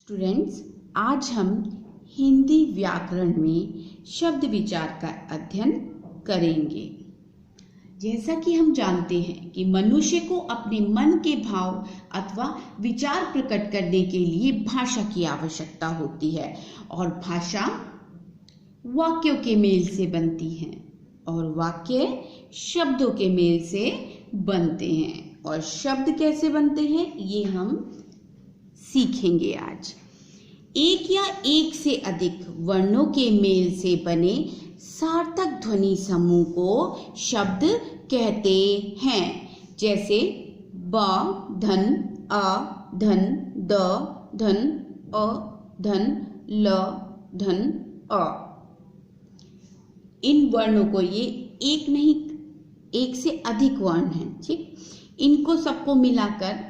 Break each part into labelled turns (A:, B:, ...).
A: Students, आज हम हिंदी व्याकरण में शब्द विचार का अध्ययन करेंगे। जैसा कि हम जानते हैं कि मनुष्य को अपने मन के भाव अथवा विचार प्रकट करने के लिए भाषा की आवश्यकता होती है और भाषा वाक्यों के मेल से बनती है और वाक्य शब्दों के मेल से बनते हैं। और शब्द कैसे बनते हैं ये हम सीखेंगे आज। एक या एक से अधिक वर्णों के मेल से बने सार्थक ध्वनि समूह को शब्द कहते हैं। जैसे ब धन, अ धन, द धन, अ धन, ल धन, अ। इन वर्णों को, ये एक नहीं, एक से अधिक वर्ण हैं, ठीक। इनको सबको मिलाकर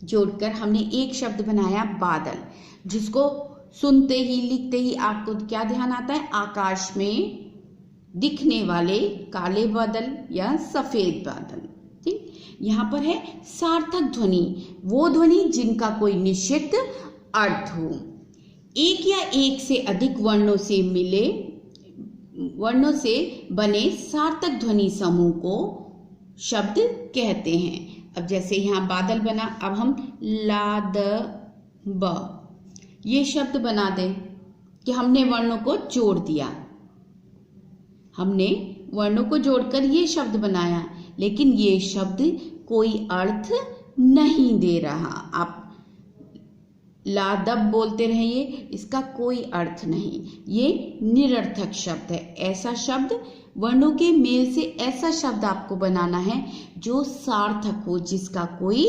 A: जोड़कर हमने एक शब्द बनाया बादल, जिसको सुनते ही लिखते ही आपको क्या ध्यान आता है? आकाश में दिखने वाले काले बादल या सफेद बादल, ठीक। यहाँ पर है सार्थक ध्वनि, वो ध्वनि जिनका कोई निश्चित अर्थ हो। एक या एक से अधिक वर्णों से बने सार्थक ध्वनि समूह को शब्द कहते हैं। अब जैसे यहाँ बादल बना, अब हम ला द ब ये शब्द बना दें कि हमने वर्णों को जोड़ दिया, हमने वर्णों को जोड़कर ये शब्द बनाया, लेकिन ये शब्द कोई अर्थ नहीं दे रहा। आप लादब बोलते रहिए, इसका कोई अर्थ नहीं, ये निरर्थक शब्द है। ऐसा शब्द, वर्णों के मेल से ऐसा शब्द आपको बनाना है जो सार्थक हो, जिसका कोई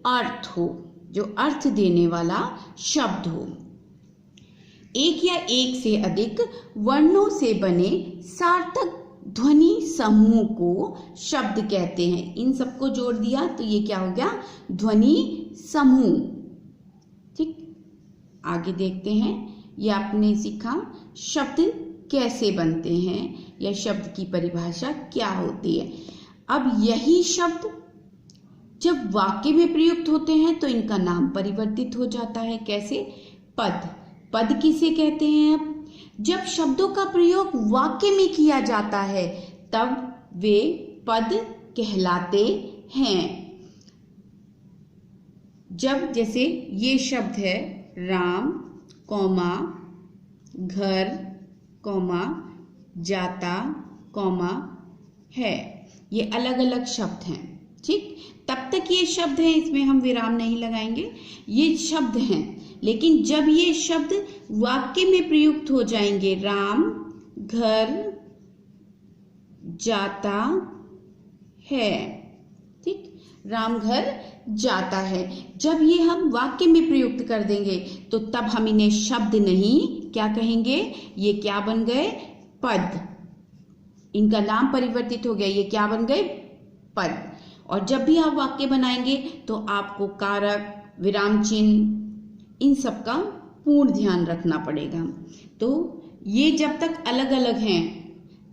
A: अर्थ हो, जो अर्थ देने वाला शब्द हो। एक या एक से अधिक वर्णों से बने सार्थक ध्वनि समूह को शब्द कहते हैं। इन सबको जोड़ दिया तो ये क्या हो गया? ध्वनि समूह, ठीक। आगे देखते हैं, ये आपने सीखा शब्द कैसे बनते हैं या शब्द की परिभाषा क्या होती है। अब यही शब्द जब वाक्य में प्रयुक्त होते हैं तो इनका नाम परिवर्तित हो जाता है। कैसे? पद। पद किसे कहते हैं? अब जब शब्दों का प्रयोग वाक्य में किया जाता है तब वे पद कहलाते हैं। जब जैसे ये शब्द है राम, कौमा, घर, कौमा, जाता, कौमा, है, ये अलग अलग शब्द हैं, ठीक। तब तक ये शब्द हैं, इसमें हम विराम नहीं लगाएंगे, ये शब्द हैं। लेकिन जब ये शब्द वाक्य में प्रयुक्त हो जाएंगे, राम घर जाता है, ठीक, राम घर जाता है, जब ये हम वाक्य में प्रयुक्त कर देंगे तो तब हम इन्हें शब्द नहीं क्या कहेंगे? ये क्या बन गए? पद। इनका नाम परिवर्तित हो गया, ये क्या बन गए? पद। और जब भी आप वाक्य बनाएंगे तो आपको कारक, विराम चिन्ह, इन सब का पूर्ण ध्यान रखना पड़ेगा। तो ये जब तक अलग अलग हैं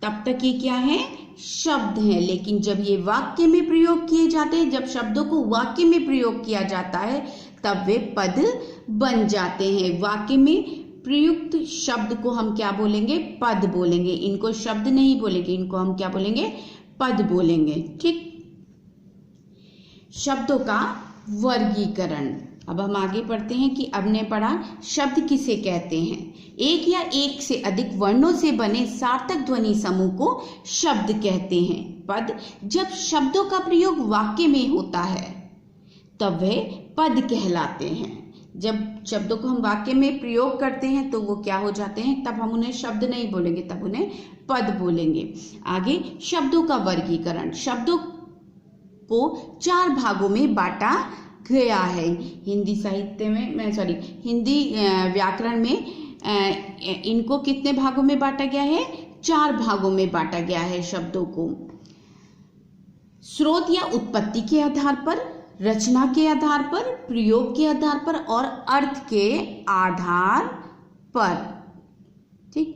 A: तब तक ये क्या है? शब्द हैं। लेकिन जब ये वाक्य में प्रयोग किए जाते हैं, जब शब्दों को वाक्य में प्रयोग किया जाता है तब वे पद बन जाते हैं। वाक्य में प्रयुक्त शब्द को हम क्या बोलेंगे? पद बोलेंगे। इनको शब्द नहीं बोलेंगे, इनको हम क्या बोलेंगे? पद बोलेंगे, ठीक। शब्दों का वर्गीकरण। अब हम आगे पढ़ते हैं कि अब ने पढ़ा शब्द किसे कहते हैं। एक या एक से अधिक वर्णों से बने सार्थक ध्वनि समूह को शब्द कहते हैं। पद। जब शब्दों का प्रयोग वाक्य में होता है तब वे पद कहलाते हैं। जब शब्दों को हम वाक्य में प्रयोग करते हैं तो वो क्या हो जाते हैं? तब हम उन्हें शब्द नहीं बोलेंगे, तब उन्हें पद बोलेंगे। आगे शब्दों का वर्गीकरण। शब्दों को 4 भागों में बांटा गया है। हिंदी साहित्य में, हिंदी व्याकरण में इनको कितने भागों में बांटा गया है? 4 भागों में बांटा गया है शब्दों को। स्रोत या उत्पत्ति के आधार पर, रचना के आधार पर, प्रयोग के आधार पर और अर्थ के आधार पर, ठीक।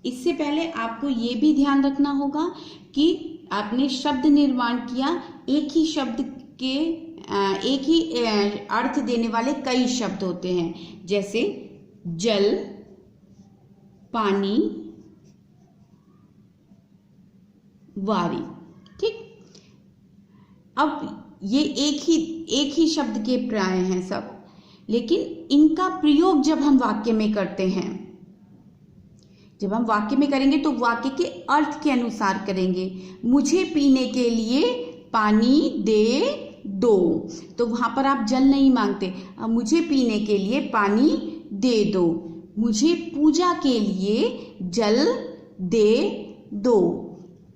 A: इससे पहले आपको ये भी ध्यान रखना होगा कि आपने शब्द निर्माण किया, एक ही शब्द के एक ही अर्थ देने वाले कई शब्द होते हैं, जैसे जल, पानी, वारी। ठीक, अब ये एक ही शब्द के प्राय हैं सब, लेकिन इनका प्रयोग जब हम वाक्य में करते हैं, जब हम वाक्य में करेंगे तो वाक्य के अर्थ के अनुसार करेंगे। मुझे पीने के लिए पानी दे दो, तो वहां पर आप जल नहीं मांगते, मुझे पीने के लिए पानी दे दो। मुझे पूजा के लिए जल दे दो,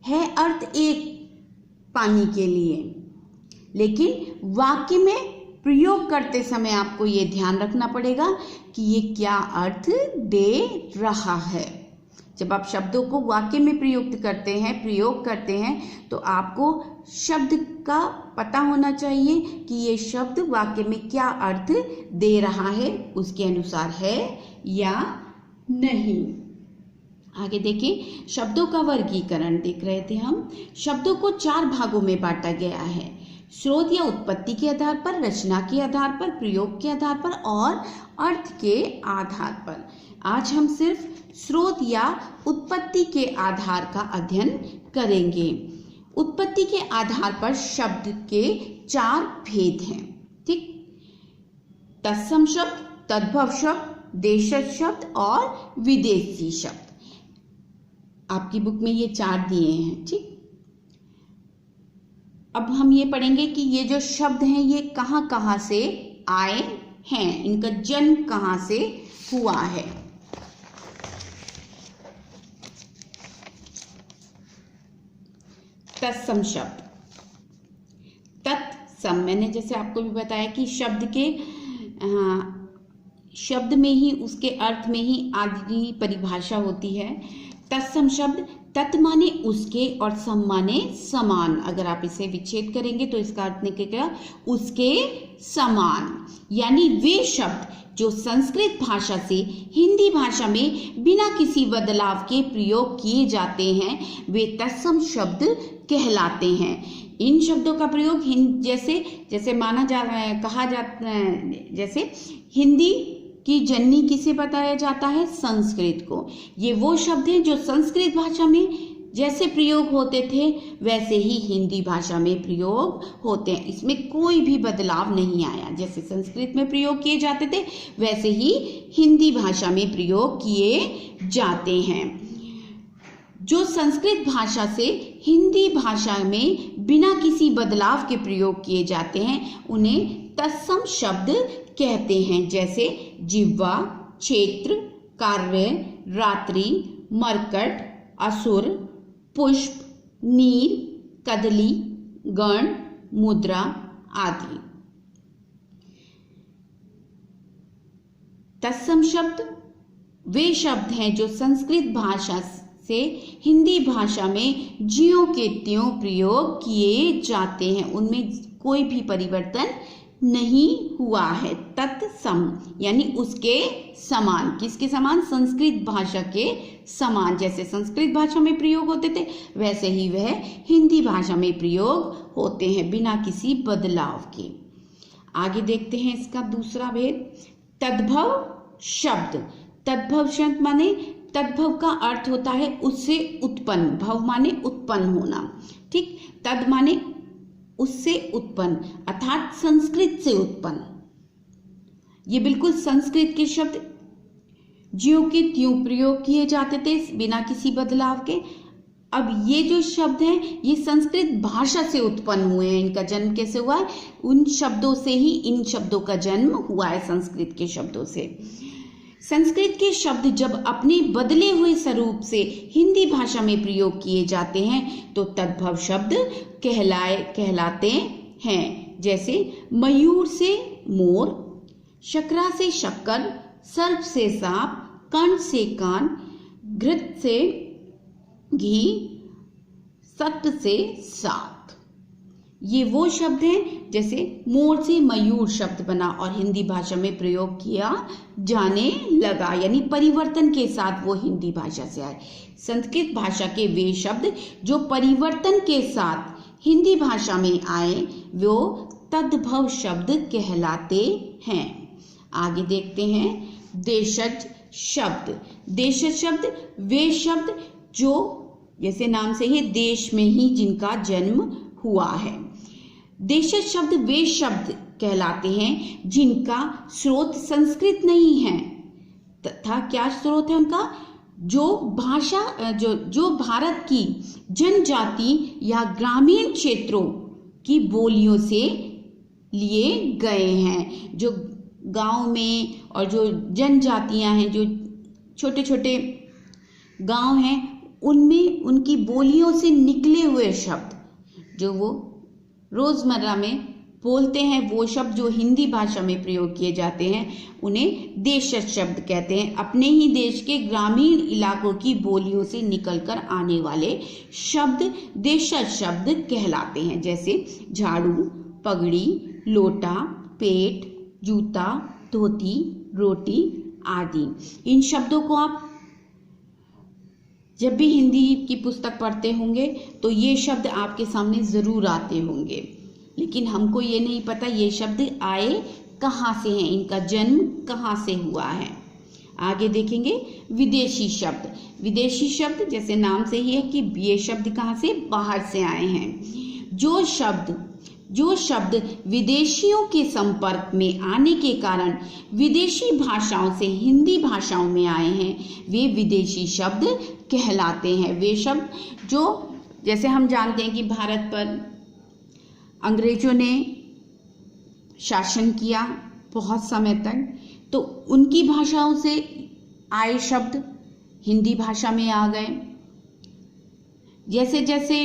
A: है अर्थ एक पानी के लिए, लेकिन वाक्य में प्रयोग करते समय आपको ये ध्यान रखना पड़ेगा कि ये क्या अर्थ दे रहा है। जब आप शब्दों को वाक्य में प्रयोग करते हैं तो आपको शब्द का पता होना चाहिए कि ये शब्द वाक्य में क्या अर्थ दे रहा है, उसके अनुसार है या नहीं। आगे देखिए, शब्दों का वर्गीकरण देख रहे थे हम। शब्दों को 4 भागों में बांटा गया है, स्रोत या उत्पत्ति के आधार पर, रचना के आधार पर, प्रयोग के आधार पर और अर्थ के आधार पर। आज हम सिर्फ स्रोत या उत्पत्ति के आधार का अध्ययन करेंगे। उत्पत्ति के आधार पर शब्द के 4 भेद हैं। ठीक, तत्सम शब्द, तद्भव शब्द, देशज शब्द और विदेशी शब्द। आपकी बुक में ये 4 दिए हैं। ठीक, अब हम ये पढ़ेंगे कि ये जो शब्द हैं ये कहाँ कहाँ से आए हैं, इनका जन्म कहाँ से हुआ है। तत्सम शब्द, तत्सम, मैंने जैसे आपको भी बताया कि शब्द में ही, उसके अर्थ में ही आदि परिभाषा होती है। तत्सम शब्द, तत् माने उसके और सम माने समान। अगर आप इसे विच्छेद करेंगे तो इसका अर्थ निकलेगा उसके समान, यानी वे शब्द जो संस्कृत भाषा से हिंदी भाषा में बिना किसी बदलाव के प्रयोग किए जाते हैं वे तत्सम शब्द कहलाते हैं। इन शब्दों का प्रयोग जैसे माना जा रहा है, कहा जाता है, जैसे हिंदी की जननी किसे बताया जाता है, संस्कृत को। ये वो शब्द हैं जो संस्कृत भाषा में जैसे प्रयोग होते थे वैसे ही हिंदी भाषा में प्रयोग होते हैं, इसमें कोई भी बदलाव नहीं आया। जैसे संस्कृत में प्रयोग किए जाते थे वैसे ही हिंदी भाषा में प्रयोग किए जाते हैं। जो संस्कृत भाषा से हिंदी भाषा में बिना किसी बदलाव के प्रयोग किए जाते हैं उन्हें तत्सम शब्द कहते हैं, जैसे जिह्वा, क्षेत्र, कार्य, रात्रि, मरकट, असुर, पुष्प, नील, कदली, गण, मुद्रा आदि। तत्सम शब्द वे शब्द हैं जो संस्कृत भाषा से हिंदी भाषा में ज्यों के त्यों प्रयोग किए जाते हैं, उनमें कोई भी परिवर्तन नहीं हुआ है। तत्सम यानी उसके समान, किसके समान, संस्कृत भाषा के समान। जैसे संस्कृत भाषा में प्रयोग होते थे वैसे ही वह हिंदी भाषा में प्रयोग होते हैं बिना किसी बदलाव के। आगे देखते हैं इसका दूसरा भेद, तद्भव शब्द। तद्भव शब्द माने, तद्भव का अर्थ होता है उससे उत्पन्न, भव माने उत्पन्न होना। ठीक, तद माने उससे उत्पन्न, अर्थात संस्कृत से उत्पन्न। ये बिल्कुल संस्कृत के शब्द ज्यों के त्यों प्रयोग किए जाते थे बिना किसी बदलाव के। अब ये जो शब्द हैं ये संस्कृत भाषा से उत्पन्न हुए हैं। इनका जन्म कैसे हुआ है, उन शब्दों से ही इन शब्दों का जन्म हुआ है, संस्कृत के शब्दों से। संस्कृत के शब्द जब अपने बदले हुए स्वरूप से हिंदी भाषा में प्रयोग किए जाते हैं तो तद्भव शब्द कहलाते हैं। जैसे मयूर से मोर, शकरा से शक्कर, सर्प से सांप, कर्ण से कान, घृत से घी, सत्व से सात। ये वो शब्द हैं, जैसे मोर से मयूर शब्द बना और हिंदी भाषा में प्रयोग किया जाने लगा, यानी परिवर्तन के साथ वो हिंदी भाषा से आए। संस्कृत भाषा के वे शब्द जो परिवर्तन के साथ हिंदी भाषा में आए वो तद्भव शब्द कहलाते हैं। आगे देखते हैं देशज शब्द। देशज शब्द वे शब्द जो जैसे नाम से ही देश में ही जिनका जन्म हुआ है। देशज शब्द वे शब्द कहलाते हैं जिनका स्रोत संस्कृत नहीं है तथा क्या स्रोत है उनका, जो भाषा जो भारत की जनजाति या ग्रामीण क्षेत्रों की बोलियों से लिए गए हैं। जो गांव में और जो जनजातियां हैं, जो छोटे छोटे गांव हैं, उनमें उनकी बोलियों से निकले हुए शब्द जो वो रोजमर्रा में बोलते हैं, वो शब्द जो हिंदी भाषा में प्रयोग किए जाते हैं, उन्हें देशज शब्द कहते हैं। अपने ही देश के ग्रामीण इलाकों की बोलियों से निकलकर आने वाले शब्द देशज शब्द कहलाते हैं। जैसे झाड़ू, पगड़ी, लोटा, पेट, जूता, धोती, रोटी आदि। इन शब्दों को आप जब भी हिंदी की पुस्तक पढ़ते होंगे तो ये शब्द आपके सामने जरूर आते होंगे, लेकिन हमको ये नहीं पता ये शब्द आए कहाँ से हैं, इनका जन्म कहाँ से हुआ है। आगे देखेंगे विदेशी शब्द। विदेशी शब्द जैसे नाम से ही है कि ये शब्द कहाँ से, बाहर से आए हैं। जो शब्द विदेशियों के संपर्क में आने के कारण विदेशी भाषाओं से हिंदी भाषाओं में आए हैं, वे विदेशी शब्द कहलाते हैं। वे शब्द जो जैसे हम जानते हैं कि भारत पर अंग्रेजों ने शासन किया बहुत समय तक, तो उनकी भाषाओं से आए शब्द हिंदी भाषा में आ गए। जैसे जैसे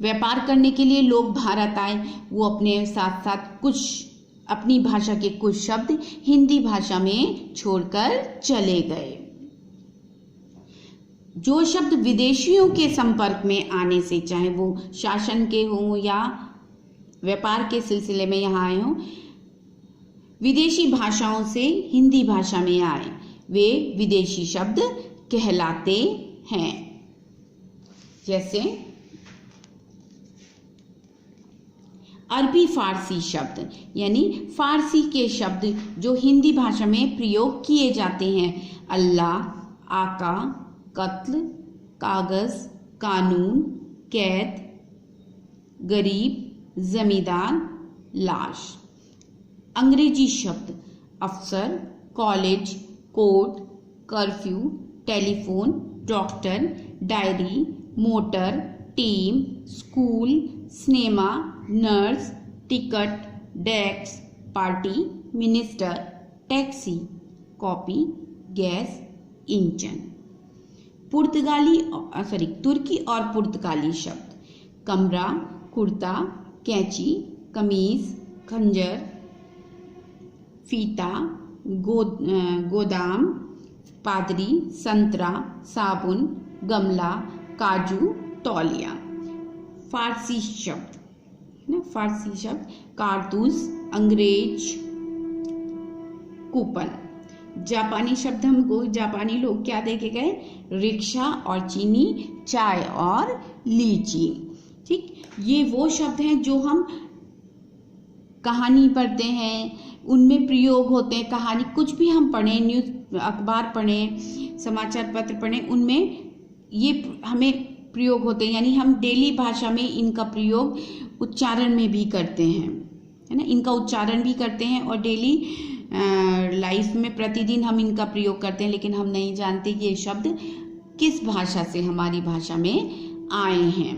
A: व्यापार करने के लिए लोग भारत आए, वो अपने साथ साथ कुछ अपनी भाषा के कुछ शब्द हिंदी भाषा में छोड़कर चले गए। जो शब्द विदेशियों के संपर्क में आने से, चाहे वो शासन के हों या व्यापार के सिलसिले में यहाँ आए हों, विदेशी भाषाओं से हिंदी भाषा में आए, वे विदेशी शब्द कहलाते हैं। जैसे अरबी फारसी शब्द, यानी फारसी के शब्द जो हिंदी भाषा में प्रयोग किए जाते हैं। अल्लाह, आका, कत्ल, कागज, कानून, कैद, गरीब, जमींदार, लाश। अंग्रेजी शब्द अफसर, college, court, curfew, telephone, doctor, diary, motor, team, school, cinema, nurse, ticket, desk, party, minister, taxi, copy, gas, engine. तुर्की और पुर्तगाली शब्द कमरा, कुर्ता, कैंची, कमीज, खंजर, फीता, गोदाम, पादरी, संतरा, साबुन, गमला, काजू, तौलिया। फारसी शब्द कारतूस, अंग्रेज, कूपन। जापानी शब्द हमको जापानी लोग क्या दे के गए, रिक्शा और चीनी, चाय और लीची। ठीक, ये वो शब्द हैं जो हम कहानी पढ़ते हैं उनमें प्रयोग होते हैं। कहानी कुछ भी हम पढ़ें, न्यूज़ अखबार पढ़ें, समाचार पत्र पढ़ें, उनमें ये हमें प्रयोग होते हैं। यानी हम डेली भाषा में इनका प्रयोग उच्चारण में भी करते हैं, है ना, इनका उच्चारण भी करते हैं और डेली लाइफ में प्रतिदिन हम इनका प्रयोग करते हैं, लेकिन हम नहीं जानते कि ये शब्द किस भाषा से हमारी भाषा में आए हैं।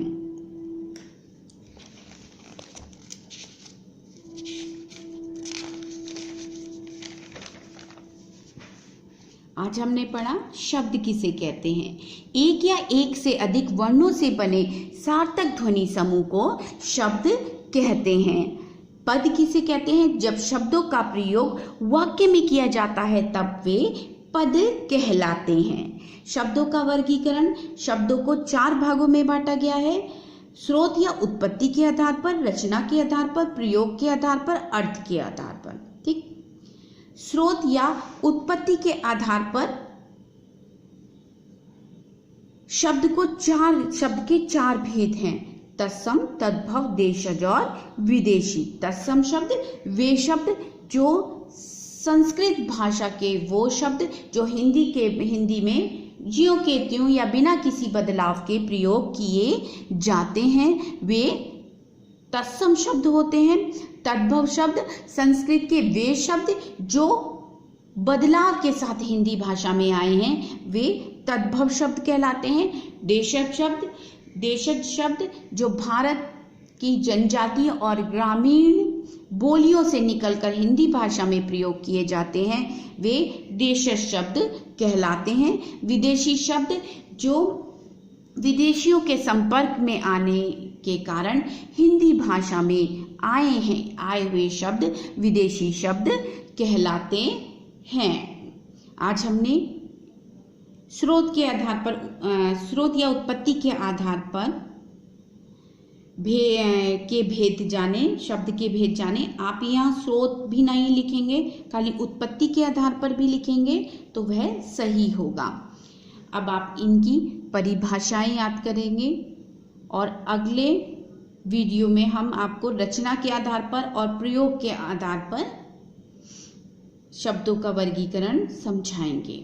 A: आज हमने पढ़ा शब्द किसे कहते हैं। एक या एक से अधिक वर्णों से बने सार्थक ध्वनि समूह को शब्द कहते हैं। पद किसे कहते हैं, जब शब्दों का प्रयोग वाक्य में किया जाता है तब वे पद कहलाते हैं। शब्दों का वर्गीकरण, शब्दों को 4 भागों में बांटा गया है। स्रोत या उत्पत्ति के आधार पर, रचना के आधार पर, प्रयोग के आधार पर, अर्थ के आधार पर। ठीक, स्रोत या उत्पत्ति के आधार पर शब्द के 4 भेद हैं। तत्सम, तद्भव, देशज और विदेशी। तत्सम शब्द वे शब्द जो संस्कृत भाषा के वो शब्द जो हिंदी में ज्यों के त्यों या बिना किसी बदलाव के प्रयोग किए जाते हैं वे तत्सम शब्द होते हैं। तद्भव शब्द संस्कृत के वे शब्द जो बदलाव के साथ हिंदी भाषा में आए हैं वे तद्भव शब्द कहलाते हैं। देशज शब्द जो भारत की जनजातीय और ग्रामीण बोलियों से निकलकर हिंदी भाषा में प्रयोग किए जाते हैं वे देशज शब्द कहलाते हैं। विदेशी शब्द जो विदेशियों के संपर्क में आने के कारण हिंदी भाषा में आए हुए शब्द विदेशी शब्द कहलाते हैं। आज हमने स्रोत या उत्पत्ति के आधार पर भेद जाने, शब्द के भेद जाने। आप यहाँ स्रोत भी नहीं लिखेंगे, खाली उत्पत्ति के आधार पर भी लिखेंगे तो वह सही होगा। अब आप इनकी परिभाषाएं याद करेंगे और अगले वीडियो में हम आपको रचना के आधार पर और प्रयोग के आधार पर शब्दों का वर्गीकरण समझाएंगे।